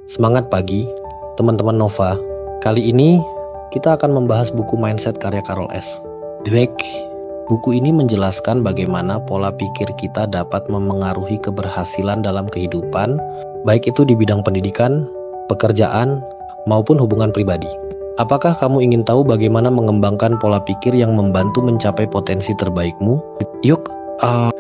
Semangat pagi, teman-teman Nova. Kali ini kita akan membahas buku Mindset karya Carol S. Dweck. Buku ini menjelaskan bagaimana pola pikir kita dapat memengaruhi keberhasilan dalam kehidupan, baik itu di bidang pendidikan, pekerjaan, maupun hubungan pribadi. Apakah kamu ingin tahu bagaimana mengembangkan pola pikir yang membantu mencapai potensi terbaikmu? Yuk,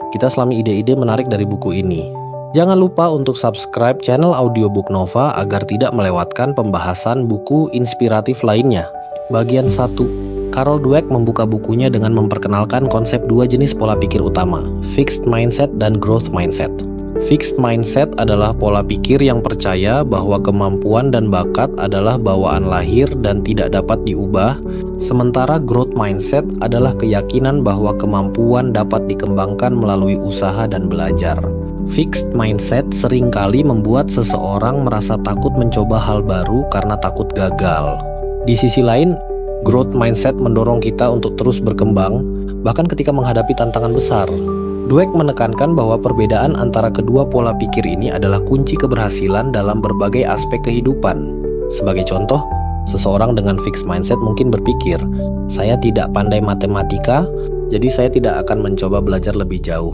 kita selami ide-ide menarik dari buku ini. Jangan lupa untuk subscribe channel Audiobook Nova agar tidak melewatkan pembahasan buku inspiratif lainnya. Bagian 1. Carol Dweck membuka bukunya dengan memperkenalkan konsep dua jenis pola pikir utama, fixed mindset dan growth mindset. Fixed mindset adalah pola pikir yang percaya bahwa kemampuan dan bakat adalah bawaan lahir dan tidak dapat diubah, sementara growth mindset adalah keyakinan bahwa kemampuan dapat dikembangkan melalui usaha dan belajar. Fixed mindset seringkali membuat seseorang merasa takut mencoba hal baru karena takut gagal. Di sisi lain, growth mindset mendorong kita untuk terus berkembang, bahkan ketika menghadapi tantangan besar. Dweck menekankan bahwa perbedaan antara kedua pola pikir ini adalah kunci keberhasilan dalam berbagai aspek kehidupan. Sebagai contoh, seseorang dengan fixed mindset mungkin berpikir, saya tidak pandai matematika, jadi saya tidak akan mencoba belajar lebih jauh.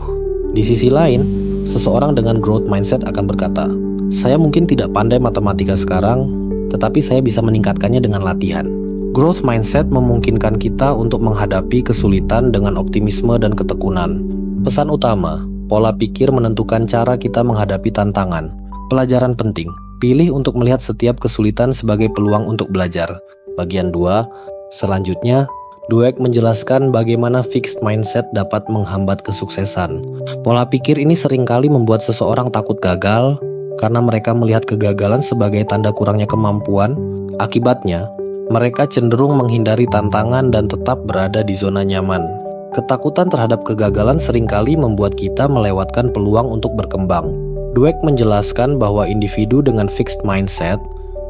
Di sisi lain, seseorang dengan growth mindset akan berkata, saya mungkin tidak pandai matematika sekarang, tetapi saya bisa meningkatkannya dengan latihan. Growth mindset memungkinkan kita untuk menghadapi kesulitan dengan optimisme dan ketekunan. Pesan utama, pola pikir menentukan cara kita menghadapi tantangan. Pelajaran penting, pilih untuk melihat setiap kesulitan sebagai peluang untuk belajar. Bagian 2, selanjutnya, Dweck menjelaskan bagaimana fixed mindset dapat menghambat kesuksesan. Pola pikir ini seringkali membuat seseorang takut gagal, karena mereka melihat kegagalan sebagai tanda kurangnya kemampuan. Akibatnya, mereka cenderung menghindari tantangan dan tetap berada di zona nyaman. Ketakutan terhadap kegagalan seringkali membuat kita melewatkan peluang untuk berkembang. Dweck menjelaskan bahwa individu dengan fixed mindset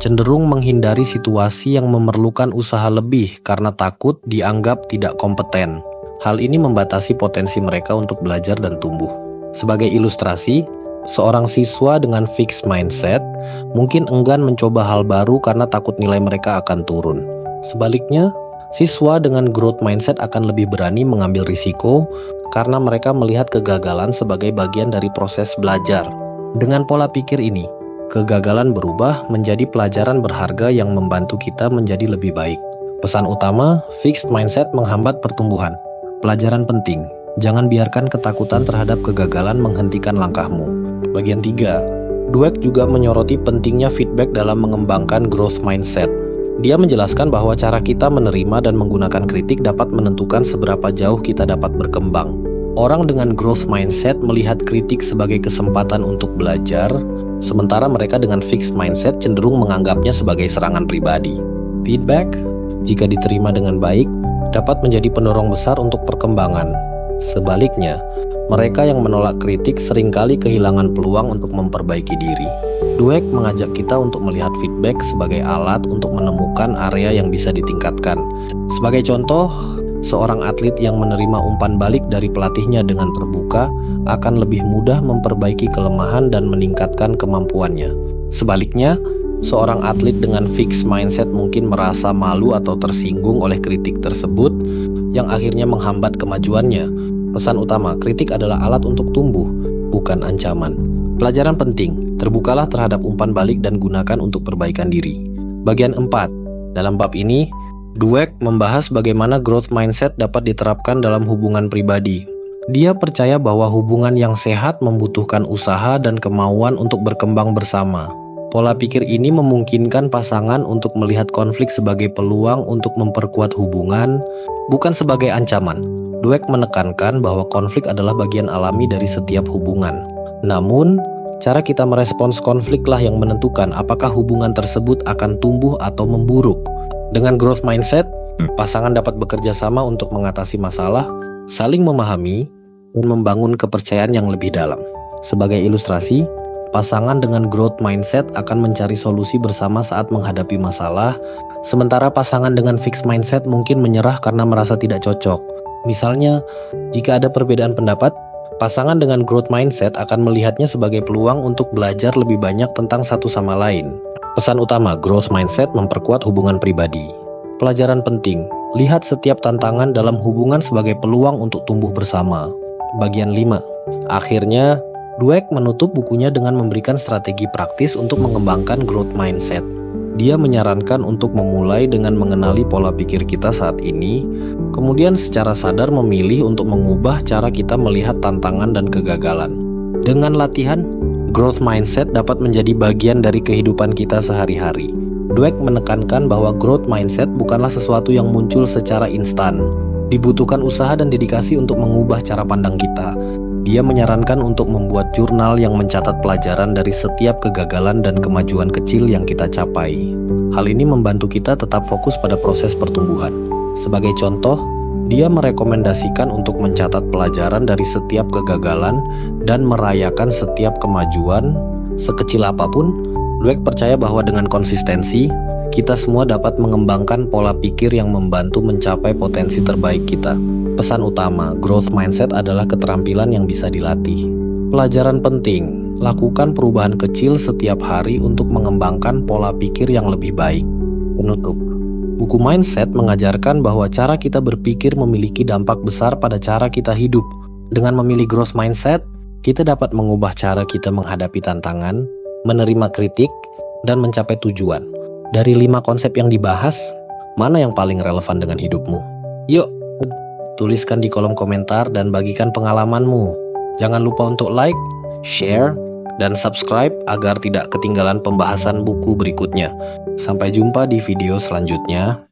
cenderung menghindari situasi yang memerlukan usaha lebih karena takut dianggap tidak kompeten. Hal ini membatasi potensi mereka untuk belajar dan tumbuh. Sebagai ilustrasi, seorang siswa dengan fixed mindset mungkin enggan mencoba hal baru karena takut nilai mereka akan turun. Sebaliknya, siswa dengan growth mindset akan lebih berani mengambil risiko karena mereka melihat kegagalan sebagai bagian dari proses belajar. Dengan pola pikir ini, kegagalan berubah menjadi pelajaran berharga yang membantu kita menjadi lebih baik. Pesan utama, fixed mindset menghambat pertumbuhan. Pelajaran penting, jangan biarkan ketakutan terhadap kegagalan menghentikan langkahmu. Bagian 3, Dweck juga menyoroti pentingnya feedback dalam mengembangkan growth mindset. Dia menjelaskan bahwa cara kita menerima dan menggunakan kritik dapat menentukan seberapa jauh kita dapat berkembang. Orang dengan growth mindset melihat kritik sebagai kesempatan untuk belajar, sementara mereka dengan fixed mindset cenderung menganggapnya sebagai serangan pribadi. Feedback, jika diterima dengan baik, dapat menjadi pendorong besar untuk perkembangan. Sebaliknya, mereka yang menolak kritik seringkali kehilangan peluang untuk memperbaiki diri. Dweck mengajak kita untuk melihat feedback sebagai alat untuk menemukan area yang bisa ditingkatkan. Sebagai contoh, seorang atlet yang menerima umpan balik dari pelatihnya dengan terbuka akan lebih mudah memperbaiki kelemahan dan meningkatkan kemampuannya. Sebaliknya, seorang atlet dengan fixed mindset mungkin merasa malu atau tersinggung oleh kritik tersebut yang akhirnya menghambat kemajuannya. Pesan utama, kritik adalah alat untuk tumbuh, bukan ancaman. Pelajaran penting, terbukalah terhadap umpan balik dan gunakan untuk perbaikan diri. Bagian 4, dalam bab ini, Dweck membahas bagaimana growth mindset dapat diterapkan dalam hubungan pribadi. Dia percaya bahwa hubungan yang sehat membutuhkan usaha dan kemauan untuk berkembang bersama. Pola pikir ini memungkinkan pasangan untuk melihat konflik sebagai peluang untuk memperkuat hubungan, bukan sebagai ancaman. Dweck menekankan bahwa konflik adalah bagian alami dari setiap hubungan. Namun, cara kita merespons konfliklah yang menentukan apakah hubungan tersebut akan tumbuh atau memburuk. Dengan growth mindset, pasangan dapat bekerja sama untuk mengatasi masalah, saling memahami, dan membangun kepercayaan yang lebih dalam. Sebagai ilustrasi, pasangan dengan growth mindset akan mencari solusi bersama saat menghadapi masalah, sementara pasangan dengan fixed mindset mungkin menyerah karena merasa tidak cocok. Misalnya, jika ada perbedaan pendapat, pasangan dengan growth mindset akan melihatnya sebagai peluang untuk belajar lebih banyak tentang satu sama lain. Pesan utama, growth mindset memperkuat hubungan pribadi. Pelajaran penting, lihat setiap tantangan dalam hubungan sebagai peluang untuk tumbuh bersama. Bagian 5. Akhirnya, Dweck menutup bukunya dengan memberikan strategi praktis untuk mengembangkan growth mindset. Dia menyarankan untuk memulai dengan mengenali pola pikir kita saat ini, kemudian secara sadar memilih untuk mengubah cara kita melihat tantangan dan kegagalan. Dengan latihan, growth mindset dapat menjadi bagian dari kehidupan kita sehari-hari. Dweck menekankan bahwa growth mindset bukanlah sesuatu yang muncul secara instan. Dibutuhkan usaha dan dedikasi untuk mengubah cara pandang kita. Dia menyarankan untuk membuat jurnal yang mencatat pelajaran dari setiap kegagalan dan kemajuan kecil yang kita capai. Hal ini membantu kita tetap fokus pada proses pertumbuhan. Sebagai contoh, dia merekomendasikan untuk mencatat pelajaran dari setiap kegagalan dan merayakan setiap kemajuan, sekecil apapun. Dweck percaya bahwa dengan konsistensi, kita semua dapat mengembangkan pola pikir yang membantu mencapai potensi terbaik kita. Pesan utama, growth mindset adalah keterampilan yang bisa dilatih. Pelajaran penting, lakukan perubahan kecil setiap hari untuk mengembangkan pola pikir yang lebih baik. Penutup. Buku Mindset mengajarkan bahwa cara kita berpikir memiliki dampak besar pada cara kita hidup. Dengan memilih growth mindset, kita dapat mengubah cara kita menghadapi tantangan, menerima kritik, dan mencapai tujuan. Dari 5 konsep yang dibahas, mana yang paling relevan dengan hidupmu? Yuk, tuliskan di kolom komentar dan bagikan pengalamanmu. Jangan lupa untuk like, share, dan subscribe agar tidak ketinggalan pembahasan buku berikutnya. Sampai jumpa di video selanjutnya.